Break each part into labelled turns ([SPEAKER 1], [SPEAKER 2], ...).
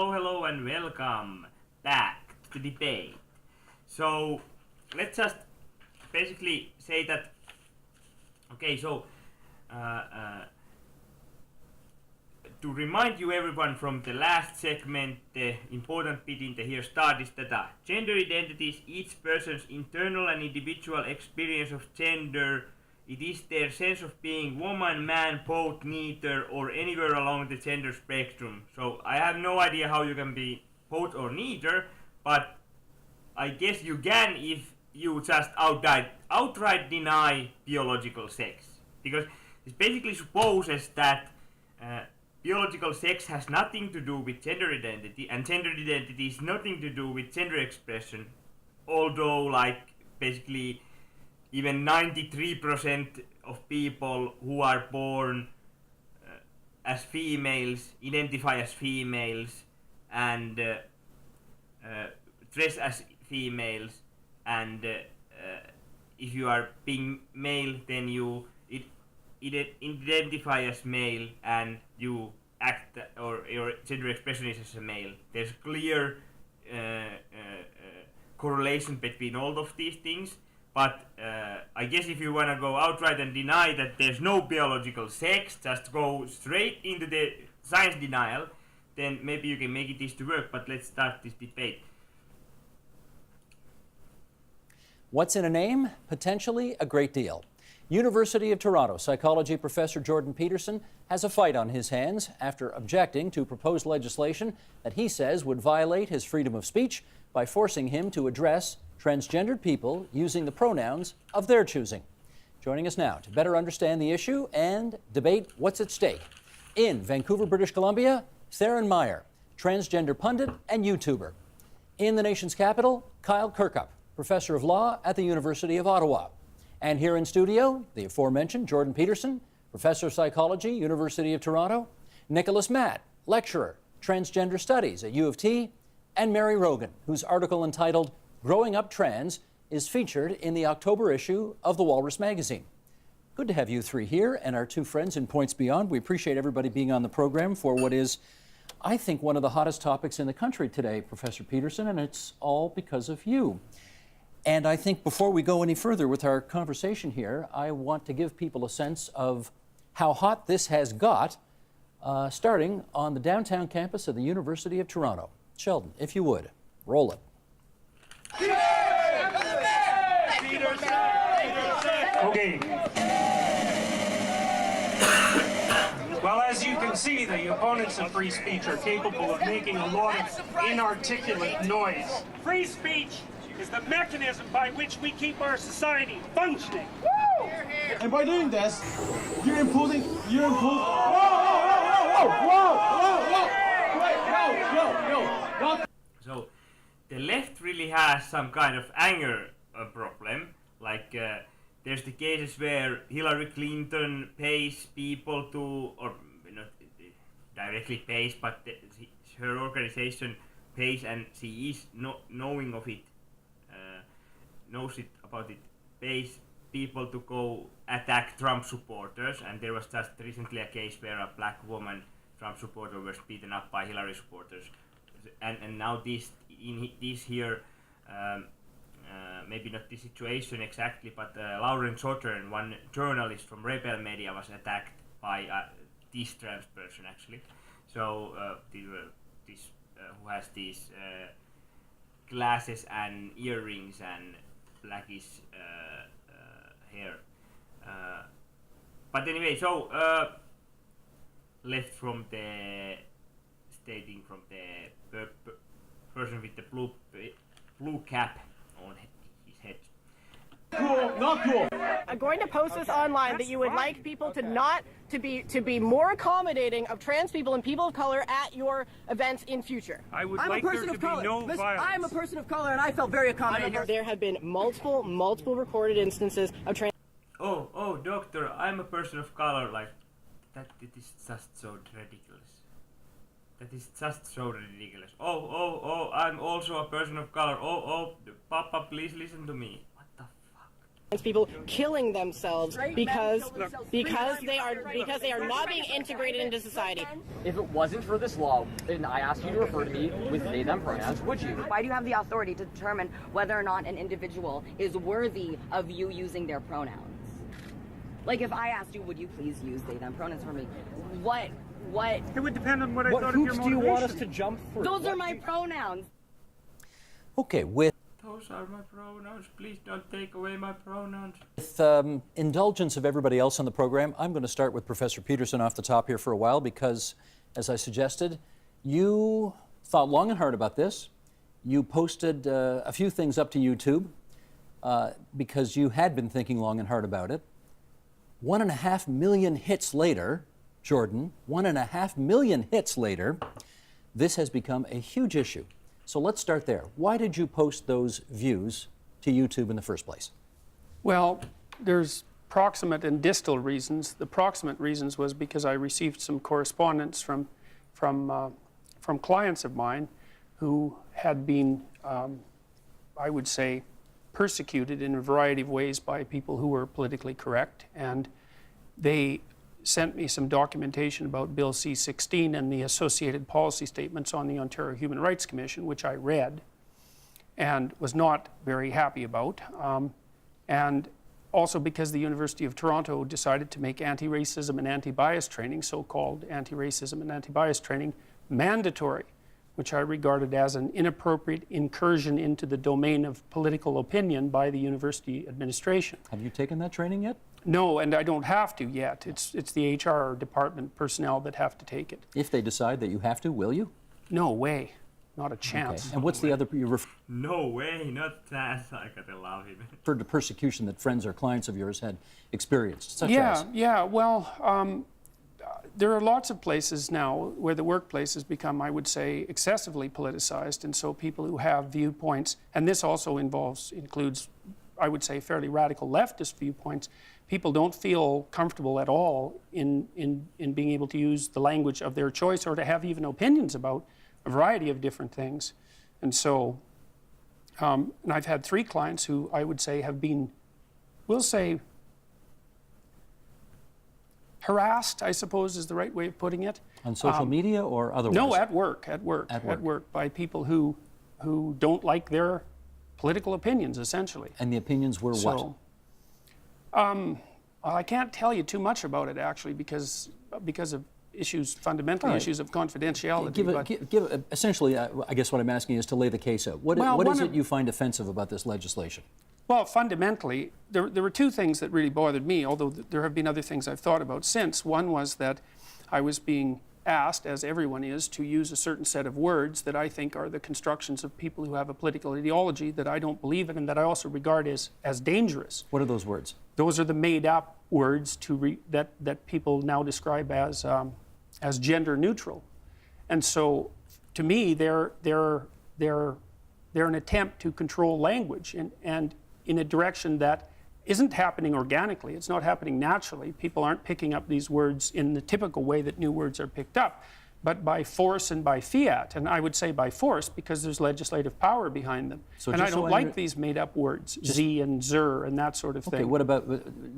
[SPEAKER 1] hello, and welcome back to the debate. So, let's just basically say that. Okay, so to remind you everyone from the last segment, the important bit in the here start is that gender identity is each person's internal and individual experience of gender. It is their sense of being woman, man, both, neither, or anywhere along the gender spectrum. So I have no idea how you can be both or neither, but I guess you can if you just outright deny biological sex. Because it basically supposes that biological sex has nothing to do with gender identity, and gender identity is nothing to do with gender expression, although like basically even 93% of people who are born as females identify as females and dress as females, and if you are being male, then you identify as male and you act, or your gender expression is as a male. There's clear correlation between all of these things. But I guess if you want to go outright and deny that there's no biological sex, just go straight into the science denial, then maybe you can make this to work. But let's start this debate.
[SPEAKER 2] What's in a name? Potentially a great deal. University of Toronto psychology professor Jordan Peterson has a fight on his hands after objecting to proposed legislation that he says would violate his freedom of speech by forcing him to address transgendered people using the pronouns of their choosing. Joining us now to better understand the issue and debate what's at stake, in Vancouver, British Columbia, Theron Meyer, transgender pundit and YouTuber. In the nation's capital, Kyle Kirkup, professor of law at the University of Ottawa. And here in studio, the aforementioned Jordan Peterson, professor of psychology, University of Toronto, Nicholas Matt, lecturer, transgender studies at U of T, and Mary Rogan, whose article entitled Growing Up Trans is featured in the October issue of the Walrus magazine. Good to have you three here and our two friends in Points Beyond. We appreciate everybody being on the program for what is, I think, one of the hottest topics in the country today, Professor Peterson, and it's all because of you. And I think before we go any further with our conversation here, I want to give people a sense of how hot this has got, starting on the downtown campus of the University of Toronto. Sheldon, if you would, roll it.
[SPEAKER 3] Okay. Well, as you can see, the opponents of free speech are capable of making a lot of inarticulate noise. Free speech is the mechanism by which we keep our society functioning. Woo!
[SPEAKER 4] And by doing this, you're imposing. Whoa! Wait, no.
[SPEAKER 1] So the left really has some kind of anger problem. Like there's the cases where Hillary Clinton pays people to, or not directly pays, but her organization pays, and she is knowing of it, knows it about it, pays people to go attack Trump supporters. And there was just recently a case where a black woman Trump supporter was beaten up by Hillary supporters. And now this here, maybe not the situation exactly, but Lauren Sothern, one journalist from Rebel Media, was attacked by this trans person actually. So this who has these glasses and earrings and blackish hair. But anyway, so left from the stating from the person with the blue cap on his head.
[SPEAKER 4] Cool, not cool.
[SPEAKER 5] I'm going to post this online that you would like people to be more accommodating of trans people and people of color at your events in future.
[SPEAKER 3] I would like there to be no violence.
[SPEAKER 5] I'm a person of color and I felt very accommodating. There have been multiple recorded instances of trans.
[SPEAKER 1] Oh, doctor, I'm a person of color. Like that, it is just so ridiculous. That is just so ridiculous. Oh, I'm also a person of color. Oh, Papa, please listen to me. What the fuck?
[SPEAKER 5] people killing themselves because they are not being integrated into society.
[SPEAKER 6] If it wasn't for this law and I asked you to refer to me with they them pronouns, would you?
[SPEAKER 7] Why do you have the authority to determine whether or not an individual is worthy of you using their pronouns? Like if I asked you, would you please use they them pronouns for me? What?
[SPEAKER 3] It would depend on what I thought of your
[SPEAKER 8] hoops
[SPEAKER 3] motivation.
[SPEAKER 8] do you want us to jump through?
[SPEAKER 7] Those are my pronouns.
[SPEAKER 2] Okay, with
[SPEAKER 1] Those are my pronouns. Please don't take away my pronouns.
[SPEAKER 2] indulgence of everybody else on the program, I'm going to start with Professor Peterson off the top here for a while because, as I suggested, you thought long and hard about this. You posted a few things up to YouTube because you had been thinking long and hard about it. 1.5 million hits later, Jordan, 1.5 million hits later, this has become a huge issue. So let's start there. Why did you post those views to YouTube in the first place?
[SPEAKER 9] Well, there's proximate and distal reasons. The proximate reasons was because I received some correspondence from clients of mine who had been, I would say, persecuted in a variety of ways by people who were politically correct, and they sent me some documentation about Bill C-16 and the associated policy statements on the Ontario Human Rights Commission, which I read and was not very happy about. And also because the University of Toronto decided to make anti-racism and anti-bias training, so-called anti-racism and anti-bias training, mandatory, which I regarded as an inappropriate incursion into the domain of political opinion by the university administration.
[SPEAKER 2] Have you taken that training yet?
[SPEAKER 9] No, and I don't have to yet. It's the HR department personnel that have to take it.
[SPEAKER 2] If they decide that you have to, will you?
[SPEAKER 9] No way. Not a chance.
[SPEAKER 2] Okay. And what's the other, you
[SPEAKER 1] No way, not that. I gotta love him.
[SPEAKER 2] referred to persecution that friends or clients of yours had experienced, such
[SPEAKER 9] Yeah,
[SPEAKER 2] as?
[SPEAKER 9] yeah. Well, there are lots of places now where the workplace has become, I would say, excessively politicized, and so people who have viewpoints, and this also includes, I would say, fairly radical leftist viewpoints, people don't feel comfortable at all in being able to use the language of their choice or to have even opinions about a variety of different things. And so, and I've had 3 clients who I would say have been, we'll say, harassed, I suppose is the right way of putting it.
[SPEAKER 2] On social media or otherwise?
[SPEAKER 9] No, at work, by people who don't like their political opinions, essentially.
[SPEAKER 2] And the opinions were what?
[SPEAKER 9] I can't tell you too much about it, actually, because of issues, fundamental issues of confidentiality.
[SPEAKER 2] Essentially, I guess what I'm asking is to lay the case out. What is it you find offensive about this legislation?
[SPEAKER 9] Well, fundamentally, there were 2 things that really bothered me, although there have been other things I've thought about since. One was that I was being asked, as everyone is, to use a certain set of words that I think are the constructions of people who have a political ideology that I don't believe in and that I also regard as dangerous.
[SPEAKER 2] What are those words?
[SPEAKER 9] Those are the made-up words that people now describe as gender neutral, and so to me they're an attempt to control language and in a direction that isn't happening organically. It's not happening naturally. People aren't picking up these words in the typical way that new words are picked up, but by force and by fiat. And I would say by force because there's legislative power behind them. So and I don't like these made-up words, Z and Zer and that sort of thing.
[SPEAKER 2] Okay, what about,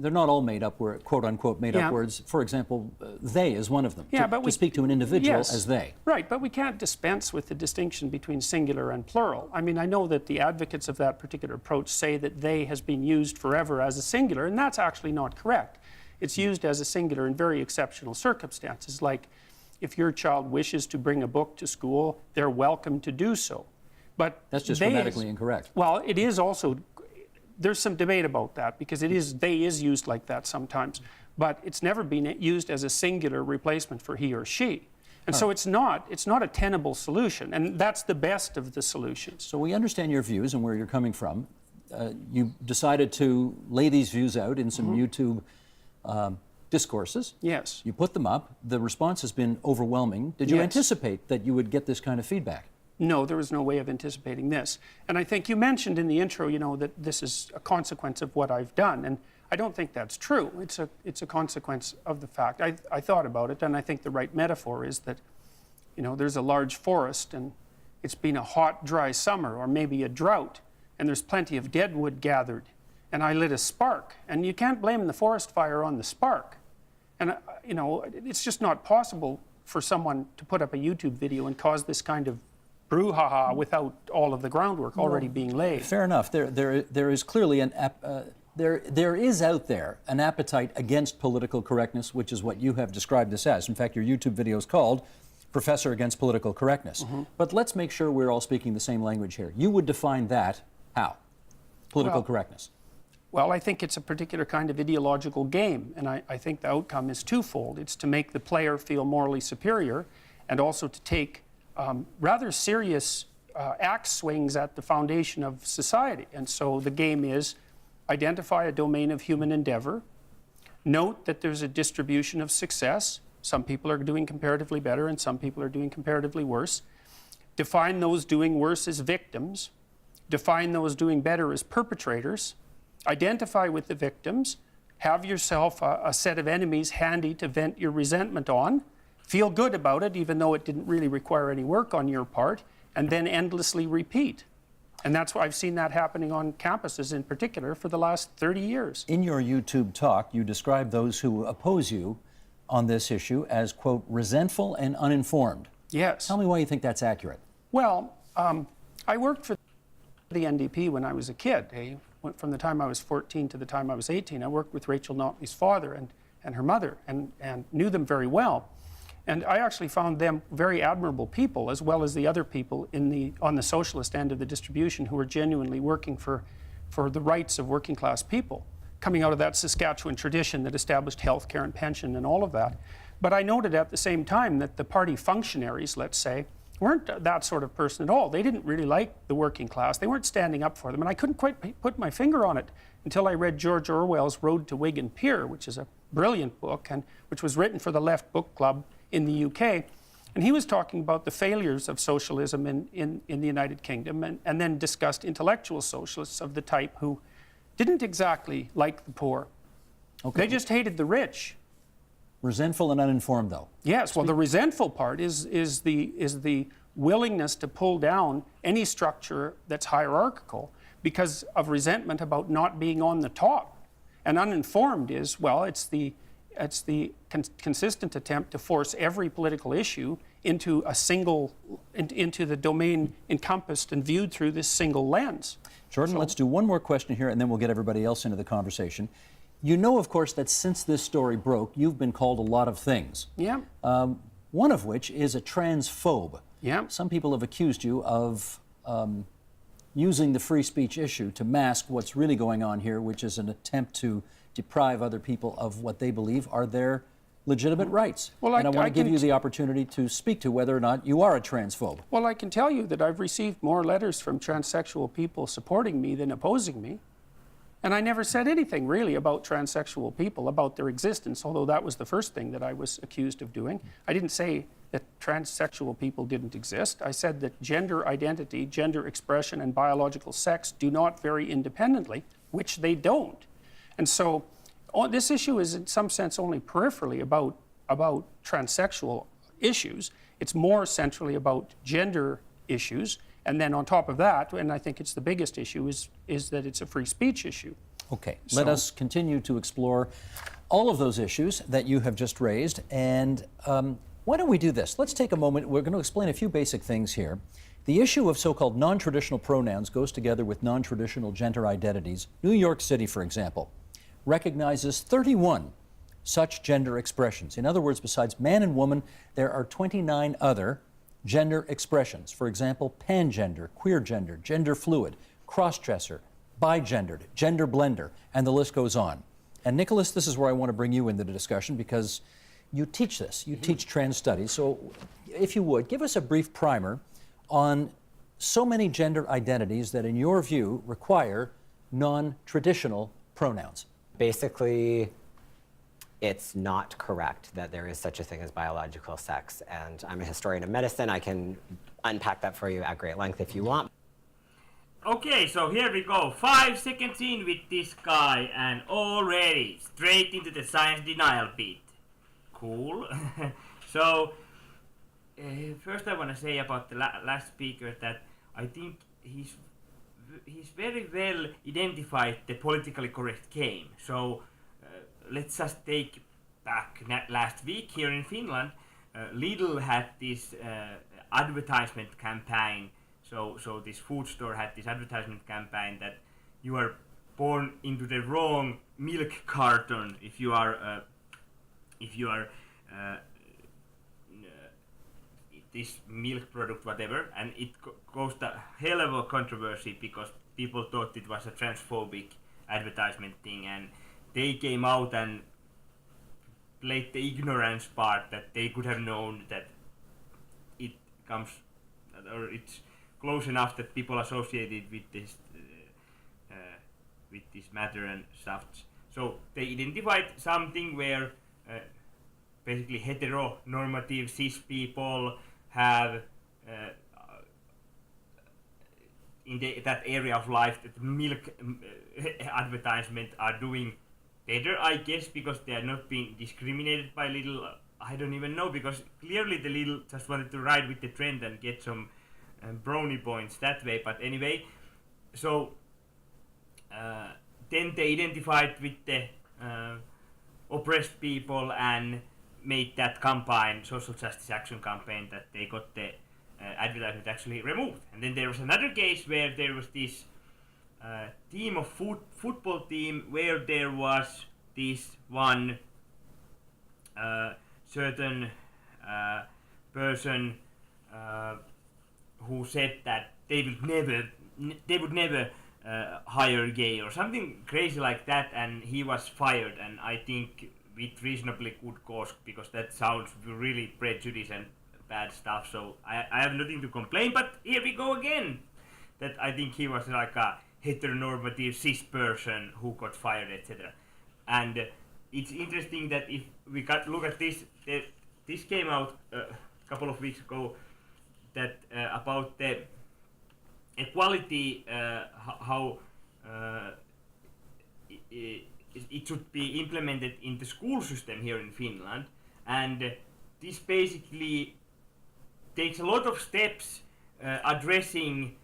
[SPEAKER 2] they're not all made-up, quote-unquote made-up words. For example, they is one of them.
[SPEAKER 9] Yeah,
[SPEAKER 2] to speak to an individual as they.
[SPEAKER 9] Right, but we can't dispense with the distinction between singular and plural. I mean, I know that the advocates of that particular approach say that they has been used forever as a singular, and that's actually not correct. It's used as a singular in very exceptional circumstances, like if your child wishes to bring a book to school, they're welcome to do so. But
[SPEAKER 2] that's just grammatically incorrect.
[SPEAKER 9] Well, it is also, there's some debate about that because they is used like that sometimes, but it's never been used as a singular replacement for he or she. And so it's not a tenable solution, and that's the best of the solutions.
[SPEAKER 2] So we understand your views and where you're coming from. You decided to lay these views out in some YouTube discourses.
[SPEAKER 9] Yes.
[SPEAKER 2] You put them up. The response has been overwhelming. Did you anticipate that you would get this kind of feedback?
[SPEAKER 9] No, there was no way of anticipating this. And I think you mentioned in the intro, that this is a consequence of what I've done. And I don't think that's true. It's a consequence of the fact. I thought about it, and I think the right metaphor is that, there's a large forest, and it's been a hot, dry summer, or maybe a drought, and there's plenty of dead wood gathered. and I lit a spark. And you can't blame the forest fire on the spark. And, you know, it's just not possible for someone to put up a YouTube video and cause this kind of brouhaha without all of the groundwork already being laid.
[SPEAKER 2] Fair enough. There is clearly there is out there an appetite against political correctness, which is what you have described this as. In fact, your YouTube video is called Professor Against Political Correctness. But let's make sure we're all speaking the same language here. You would define that how? Political correctness.
[SPEAKER 9] Well, I think it's a particular kind of ideological game, and I think the outcome is twofold. It's to make the player feel morally superior, and also to take rather serious axe swings at the foundation of society. And so the game is identify a domain of human endeavor, note that there's a distribution of success. Some people are doing comparatively better and some people are doing comparatively worse. Define those doing worse as victims. Define those doing better as perpetrators. Identify with the victims. Have yourself a set of enemies handy to vent your resentment on. Feel good about it, even though it didn't really require any work on your part, and then endlessly repeat. And that's why I've seen that happening on campuses in particular for the last 30 years.
[SPEAKER 2] In your YouTube talk, you describe those who oppose you on this issue as, quote, resentful and uninformed.
[SPEAKER 9] Yes.
[SPEAKER 2] Tell me why you think that's accurate.
[SPEAKER 9] Well, I worked for the NDP when I was a kid. From the time I was 14 to the time I was 18, I worked with Rachel Notley's father and her mother and knew them very well. And I actually found them very admirable people, as well as the other people on the socialist end of the distribution who were genuinely working for the rights of working class people, coming out of that Saskatchewan tradition that established health care and pension and all of that. But I noted at the same time that the party functionaries, let's say, weren't that sort of person at all. They didn't really like the working class. They weren't standing up for them. And I couldn't quite put my finger on it until I read George Orwell's Road to Whig and Peer, which is a brilliant book, and which was written for the Left Book Club in the UK. And he was talking about the failures of socialism in the United Kingdom, and then discussed intellectual socialists of the type who didn't exactly like the poor. Okay. They just hated the rich.
[SPEAKER 2] Resentful and uninformed, though.
[SPEAKER 9] Yes, well, the resentful part is the willingness to pull down any structure that's hierarchical because of resentment about not being on the top. And uninformed is, well, it's the consistent attempt to force every political issue into into the domain encompassed and viewed through this single lens.
[SPEAKER 2] Jordan, let's do one more question here, and then we'll get everybody else into the conversation. You know, of course, that since this story broke, you've been called a lot of things.
[SPEAKER 9] Yeah.
[SPEAKER 2] One of which is a transphobe.
[SPEAKER 9] Yeah.
[SPEAKER 2] Some people have accused you of using the free speech issue to mask what's really going on here, which is an attempt to deprive other people of what they believe are their legitimate rights. Well, and I want to give you the opportunity to speak to whether or not you are a transphobe.
[SPEAKER 9] Well, I can tell you that I've received more letters from transsexual people supporting me than opposing me. And I never said anything really about transsexual people, about their existence, although that was the first thing that I was accused of doing. I didn't say that transsexual people didn't exist. I said that gender identity, gender expression, and biological sex do not vary independently, which they don't. And so this issue is in some sense only peripherally about transsexual issues. It's more centrally about gender issues. And then on top of that, and I think it's the biggest issue, is that it's a free speech issue.
[SPEAKER 2] Okay, let us continue to explore all of those issues that you have just raised. And why don't we do this? Let's take a moment. We're going to explain a few basic things here. The issue of so-called non-traditional pronouns goes together with non-traditional gender identities. New York City, for example, recognizes 31 such gender expressions. In other words, besides man and woman, there are 29 other gender expressions. For example, pangender, queer gender, gender fluid, cross-dresser, bigendered, gender blender, and the list goes on. And Nicholas, this is where I want to bring you into the discussion because you teach this. You teach trans studies. So if you would, give us a brief primer on so many gender identities that in your view require non-traditional pronouns.
[SPEAKER 8] Basically, it's not correct that there is such a thing as biological sex. And I'm a historian of medicine. I can unpack that for you at great length if you want.
[SPEAKER 1] Okay, so here we go. 5 seconds in with this guy and already straight into the science denial beat. Cool. So, first I want to say about the last speaker that I think he's he's very well identified the politically correct game. So let's just take back last week here in Finland. Lidl had this advertisement campaign. So this food store had this advertisement campaign that you are born into the wrong milk carton if you are this milk product whatever, and it caused a hell of a controversy because people thought it was a transphobic advertisement thing, and they came out and played the ignorance part that they could have known that it comes or it's close enough that people associated with this matter and stuff. So they identified something where basically heteronormative cis people have in that area of life that milk advertisement are doing better, I guess, because they are not being discriminated by Lidl. I don't even know, because clearly the Lidl just wanted to ride with the trend and get some brownie points that way. But anyway, so then they identified with the oppressed people and made that campaign, social justice action campaign, that they got the advertisement actually removed. And then there was another case where there was this team of football team where there was this one certain person who said that they would never hire gay or something crazy like that, and he was fired, and I think with reasonably good cause, because that sounds really prejudiced and bad stuff. So I have nothing to complain, but here we go again, that I think he was like a heteronormative cis person who got fired, etc. And it's interesting that if we look at this, this came out a couple of weeks ago, that about the equality, how it should be implemented in the school system here in Finland, and this basically takes a lot of steps addressing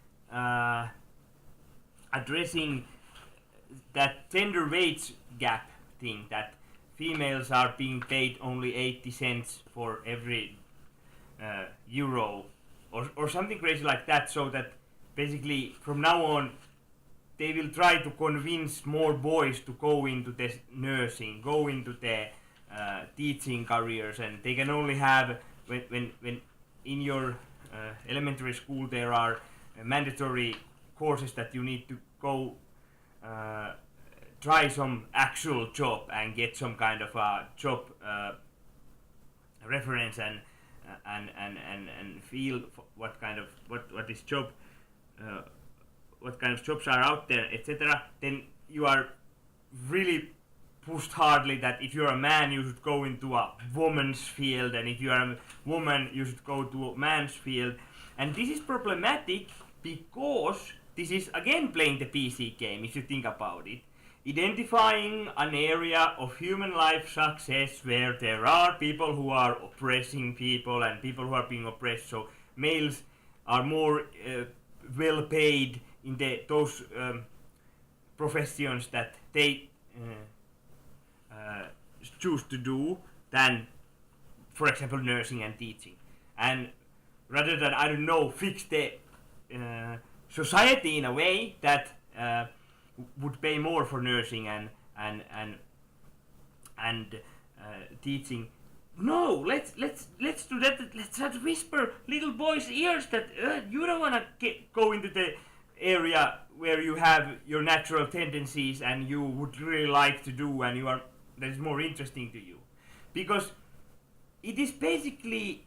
[SPEAKER 1] that gender wage gap thing, that females are being paid only 80 cents for every euro or something crazy like that, so that basically from now on they will try to convince more boys to go into the nursing, go into the teaching careers, and they can only have, when in your elementary school there are mandatory courses that you need to go try some actual job and get some kind of a job reference and feel what kind of what is job what kind of jobs are out there, etc. Then you are really pushed hardly that if you're a man you should go into a woman's field, and if you are a woman you should go to a man's field. And this is problematic because this is again playing the PC game, if you think about it. Identifying an area of human life success where there are people who are oppressing people and people who are being oppressed. So males are more well paid in those professions that they choose to do than, for example, nursing and teaching. And rather than, I don't know, fix the society in a way that would pay more for nursing and teaching. No, let's do that. Let's try to whisper little boys' ears that you don't want to go into the area where you have your natural tendencies and you would really like to do, and that is more interesting to you, because it is basically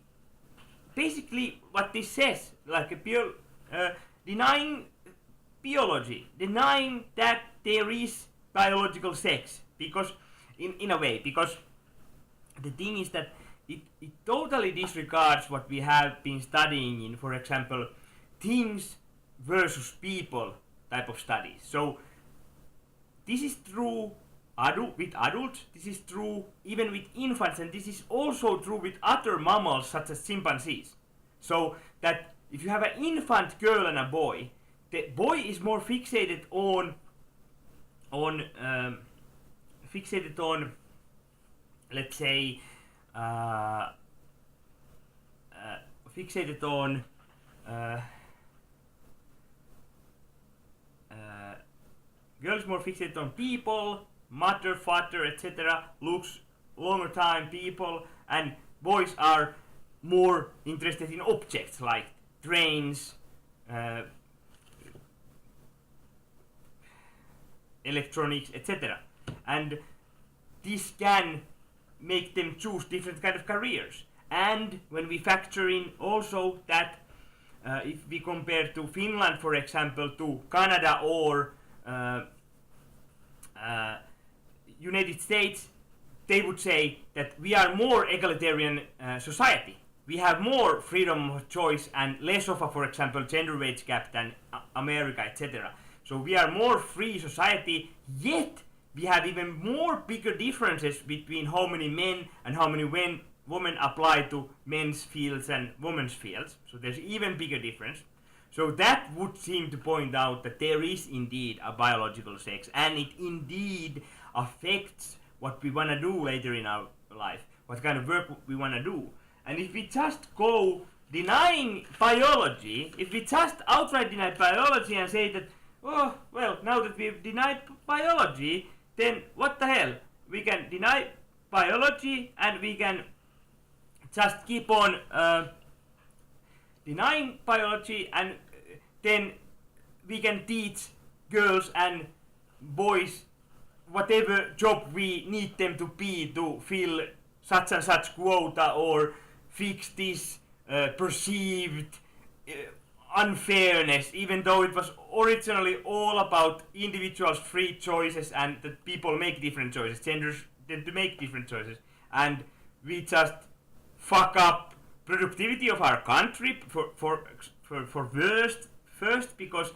[SPEAKER 1] what this says, like denying biology, denying that there is biological sex, because in a way, because the thing is that it totally disregards what we have been studying in, for example, things versus people type of studies. So this is true with adults, this is true even with infants, and this is also true with other mammals such as chimpanzees. So that if you have an infant girl and a boy, the boy is more fixated on let's say fixated on girls more fixated on people, mother, father, etc. Looks, longer time, people, and boys are more interested in objects like trains, electronics, etc. And this can make them choose different kind of careers. And when we factor in also that if we compare to Finland, for example, to Canada or United States, they would say that we are more egalitarian society. We have more freedom of choice and less of a, for example, gender wage gap than America, etc. So we are more free society, yet we have even more bigger differences between how many men and how many women apply to men's fields and women's fields. So there's even bigger difference. So that would seem to point out that there is indeed a biological sex, and it indeed affects what we want to do later in our life, what kind of work we want to do. And if we just go denying biology, if we just outright deny biology and say that, oh, well, now that we've denied biology, then what the hell? We can deny biology and we can just keep on denying biology, and then we can teach girls and boys whatever job we need them to be to fill such and such quota or fix this perceived unfairness, even though it was originally all about individuals' free choices and that people make different choices, genders tend to make different choices, and we just fuck up productivity of our country for first because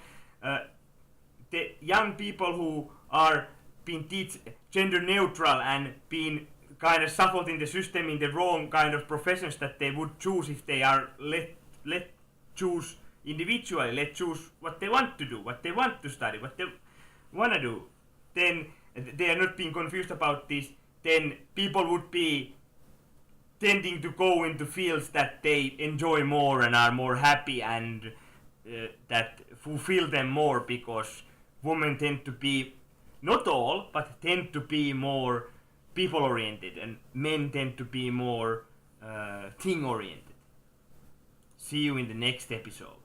[SPEAKER 1] the young people who are being taught gender neutral and being kind of shuffled in the system in the wrong kind of professions that they would choose if they are let choose individually, let choose what they want to do, what they want to study, what they want to do, then they are not being confused about this, then people would be tending to go into fields that they enjoy more and are more happy and that fulfill them more, because women tend to be, not all, but tend to be more people oriented and men tend to be more thing oriented. See you in the next episode.